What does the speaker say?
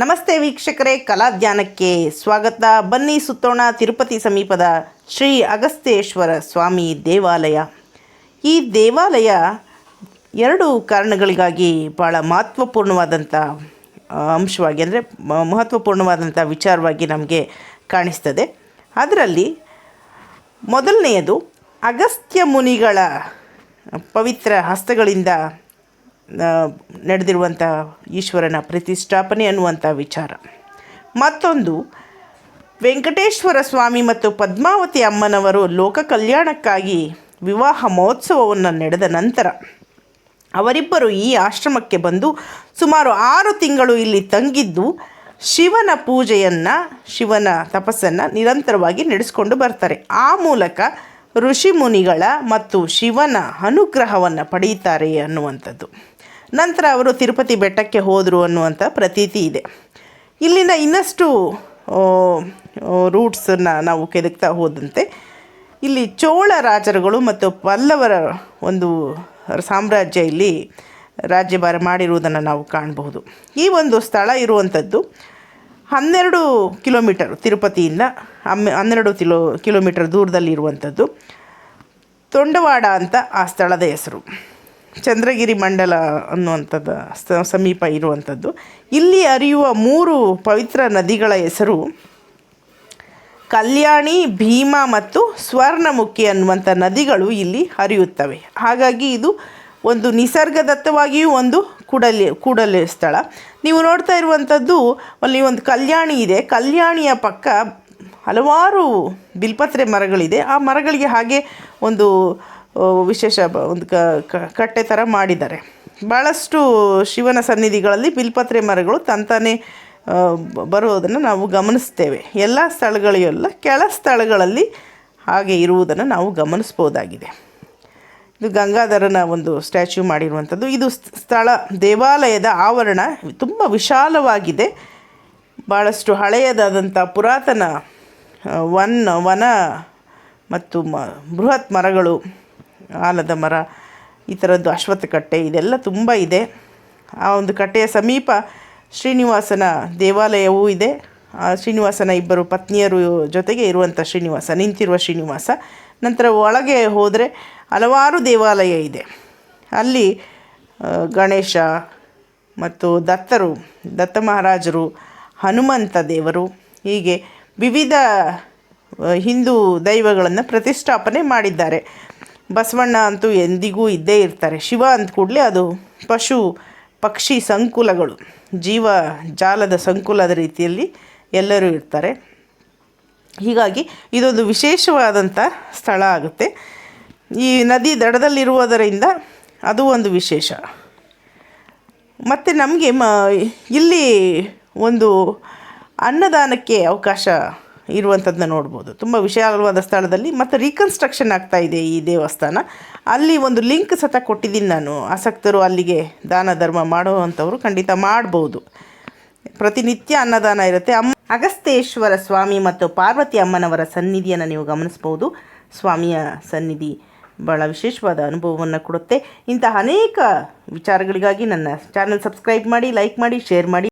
ನಮಸ್ತೆ ವೀಕ್ಷಕರೇ, ಕಲಾಧ್ಯಾನಕ್ಕೆ ಸ್ವಾಗತ. ಬನ್ನಿ ಸುತ್ತೋಣ ತಿರುಪತಿ ಸಮೀಪದ ಶ್ರೀ ಅಗಸ್ತೇಶ್ವರ ಸ್ವಾಮಿ ದೇವಾಲಯ. ಈ ದೇವಾಲಯ ಎರಡು ಕಾರಣಗಳಿಗಾಗಿ ಭಾಳ ಮಹತ್ವಪೂರ್ಣವಾದಂಥ ಅಂಶವಾಗಿ, ಅಂದರೆ ಮಹತ್ವಪೂರ್ಣವಾದಂಥ ವಿಚಾರವಾಗಿ ನಮಗೆ ಕಾಣಿಸ್ತದೆ. ಅದರಲ್ಲಿ ಮೊದಲನೆಯದು ಅಗಸ್ತ್ಯ ಮುನಿಗಳ ಪವಿತ್ರ ಹಸ್ತಗಳಿಂದ ನಡೆದಿರುವಂಥ ಈಶ್ವರನ ಪ್ರತಿಷ್ಠಾಪನೆ ಅನ್ನುವಂಥ ವಿಚಾರ. ಮತ್ತೊಂದು, ವೆಂಕಟೇಶ್ವರ ಸ್ವಾಮಿ ಮತ್ತು ಪದ್ಮಾವತಿ ಅಮ್ಮನವರು ಲೋಕ ಕಲ್ಯಾಣಕ್ಕಾಗಿ ವಿವಾಹ ಮಹೋತ್ಸವವನ್ನು ನಡೆದ ನಂತರ ಅವರಿಬ್ಬರು ಈ ಆಶ್ರಮಕ್ಕೆ ಬಂದು ಸುಮಾರು 6 ತಿಂಗಳು ಇಲ್ಲಿ ತಂಗಿದ್ದು ಶಿವನ ಪೂಜೆಯನ್ನು, ಶಿವನ ತಪಸ್ಸನ್ನು ನಿರಂತರವಾಗಿ ನಡೆಸ್ಕೊಂಡು ಬರ್ತಾರೆ. ಆ ಮೂಲಕ ಋಷಿ ಮುನಿಗಳ ಮತ್ತು ಶಿವನ ಅನುಗ್ರಹವನ್ನು ಪಡೆಯುತ್ತಾರೆ ಅನ್ನುವಂಥದ್ದು. ನಂತರ ಅವರು ತಿರುಪತಿ ಬೆಟ್ಟಕ್ಕೆ ಹೋದರು ಅನ್ನುವಂಥ ಪ್ರತೀತಿ ಇದೆ. ಇಲ್ಲಿನ ಇನ್ನಷ್ಟು ರೂಟ್ಸನ್ನು ನಾವು ಕೆದಕ್ತಾ ಹೋದಂತೆ ಇಲ್ಲಿ ಚೋಳ ರಾಜರುಗಳು ಮತ್ತು ಪಲ್ಲವರ ಒಂದು ಸಾಮ್ರಾಜ್ಯ ಇಲ್ಲಿ ರಾಜ್ಯಭಾರ ಮಾಡಿರುವುದನ್ನು ನಾವು ಕಾಣಬಹುದು. ಈ ಒಂದು ಸ್ಥಳ ಇರುವಂಥದ್ದು 12 ಕಿಲೋಮೀಟರ್ ತಿರುಪತಿಯಿಂದ 12 ಕಿಲೋಮೀಟರ್ ದೂರದಲ್ಲಿರುವಂಥದ್ದು. ತೊಂಡವಾಡ ಅಂತ ಆ ಸ್ಥಳದ ಹೆಸರು. ಚಂದ್ರಗಿರಿ ಮಂಡಲ ಅನ್ನುವಂಥದ್ದು ಸಮೀಪ ಇರುವಂಥದ್ದು. ಇಲ್ಲಿ ಹರಿಯುವ 3 ಪವಿತ್ರ ನದಿಗಳ ಹೆಸರು ಕಲ್ಯಾಣಿ, ಭೀಮಾ ಮತ್ತು ಸ್ವರ್ಣಮುಖಿ ಅನ್ನುವಂಥ ನದಿಗಳು ಇಲ್ಲಿ ಹರಿಯುತ್ತವೆ. ಹಾಗಾಗಿ ಇದು ಒಂದು ನಿಸರ್ಗದತ್ತವಾಗಿಯೂ ಒಂದು ಕೂಡಲ ಸ್ಥಳ. ನೀವು ನೋಡ್ತಾ ಇರುವಂಥದ್ದು ಅಲ್ಲಿ ಒಂದು ಕಲ್ಯಾಣಿ ಇದೆ. ಕಲ್ಯಾಣಿಯ ಪಕ್ಕ ಹಲವಾರು ಬಿಲ್ಪತ್ರೆ ಮರಗಳಿದೆ. ಆ ಮರಗಳಿಗೆ ಹಾಗೆ ಒಂದು ವಿಶೇಷ ಒಂದು ಕಟ್ಟೆ ಥರ ಮಾಡಿದ್ದಾರೆ. ಭಾಳಷ್ಟು ಶಿವನ ಸನ್ನಿಧಿಗಳಲ್ಲಿ ಬಿಲ್ಪತ್ರೆ ಮರಗಳು ತಂತಾನೆ ಬರೋದನ್ನು ನಾವು ಗಮನಿಸ್ತೇವೆ. ಎಲ್ಲ ಸ್ಥಳಗಳಿಗೆಲ್ಲ ಕೆಳ ಸ್ಥಳಗಳಲ್ಲಿ ಹಾಗೆ ಇರುವುದನ್ನು ನಾವು ಗಮನಿಸ್ಬೋದಾಗಿದೆ. ಇದು ಗಂಗಾಧರನ ಒಂದು ಸ್ಟ್ಯಾಚ್ಯೂ ಮಾಡಿರುವಂಥದ್ದು. ಇದು ಸ್ಥಳ, ದೇವಾಲಯದ ಆವರಣ ತುಂಬ ವಿಶಾಲವಾಗಿದೆ. ಭಾಳಷ್ಟು ಹಳೆಯದಾದಂಥ ಪುರಾತನ ವನ ಮತ್ತು ಬೃಹತ್ ಮರಗಳು, ಆಲದ ಮರ, ಈ ಥರದ್ದು ಅಶ್ವತ್ಥ ಕಟ್ಟೆ ಇದೆಲ್ಲ ತುಂಬ ಇದೆ. ಆ ಒಂದು ಕಟ್ಟೆಯ ಸಮೀಪ ಶ್ರೀನಿವಾಸನ ದೇವಾಲಯವೂ ಇದೆ. ಆ ಶ್ರೀನಿವಾಸನ ಇಬ್ಬರು ಪತ್ನಿಯರು ಜೊತೆಗೆ ಇರುವಂಥ ಶ್ರೀನಿವಾಸ, ನಿಂತಿರುವ ಶ್ರೀನಿವಾಸ. ನಂತರ ಒಳಗೆ ಹೋದರೆ ಹಲವಾರು ದೇವಾಲಯ ಇದೆ. ಅಲ್ಲಿ ಗಣೇಶ ಮತ್ತು ದತ್ತ ಮಹಾರಾಜರು, ಹನುಮಂತ ದೇವರು, ಹೀಗೆ ವಿವಿಧ ಹಿಂದೂ ದೈವಗಳನ್ನು ಪ್ರತಿಷ್ಠಾಪನೆ ಮಾಡಿದ್ದಾರೆ. ಬಸವಣ್ಣ ಅಂತೂ ಎಂದಿಗೂ ಇದ್ದೇ ಇರ್ತಾರೆ. ಶಿವ ಅಂದ ಕೂಡಲೇ ಅದು ಪಶು ಪಕ್ಷಿ ಸಂಕುಲಗಳು, ಜೀವ ಜಾಲದ ಸಂಕುಲದ ರೀತಿಯಲ್ಲಿ ಎಲ್ಲರೂ ಇರ್ತಾರೆ. ಹೀಗಾಗಿ ಇದೊಂದು ವಿಶೇಷವಾದಂಥ ಸ್ಥಳ ಆಗುತ್ತೆ. ಈ ನದಿ ದಡದಲ್ಲಿರುವುದರಿಂದ ಅದು ಒಂದು ವಿಶೇಷ. ಮತ್ತು ನಮಗೆ ಇಲ್ಲಿ ಒಂದು ಅನ್ನದಾನಕ್ಕೆ ಅವಕಾಶ ಇರುವಂಥದ್ದನ್ನ ನೋಡ್ಬೋದು. ತುಂಬ ವಿಶಾಲವಾದ ಸ್ಥಳದಲ್ಲಿ ಮತ್ತು ರೀಕನ್ಸ್ಟ್ರಕ್ಷನ್ ಆಗ್ತಾ ಇದೆ ಈ ದೇವಸ್ಥಾನ. ಅಲ್ಲಿ ಒಂದು ಲಿಂಕ್ ಸತ ಕೊಟ್ಟಿದ್ದೀನಿ ನಾನು. ಆಸಕ್ತರು ಅಲ್ಲಿಗೆ ದಾನ ಧರ್ಮ ಮಾಡುವಂಥವರು ಖಂಡಿತ ಮಾಡ್ಬೋದು. ಪ್ರತಿನಿತ್ಯ ಅನ್ನದಾನ ಇರುತ್ತೆ. ಅಗಸ್ತೇಶ್ವರ ಸ್ವಾಮಿ ಮತ್ತು ಪಾರ್ವತಿ ಅಮ್ಮನವರ ಸನ್ನಿಧಿಯನ್ನು ನೀವು ಗಮನಿಸ್ಬೋದು. ಸ್ವಾಮಿಯ ಸನ್ನಿಧಿ ಭಾಳ ವಿಶೇಷವಾದ ಅನುಭವವನ್ನು ಕೊಡುತ್ತೆ. ಇಂತಹ ಅನೇಕ ವಿಚಾರಗಳಿಗಾಗಿ ನನ್ನ ಚಾನಲ್ ಸಬ್ಸ್ಕ್ರೈಬ್ ಮಾಡಿ, ಲೈಕ್ ಮಾಡಿ, ಶೇರ್ ಮಾಡಿ.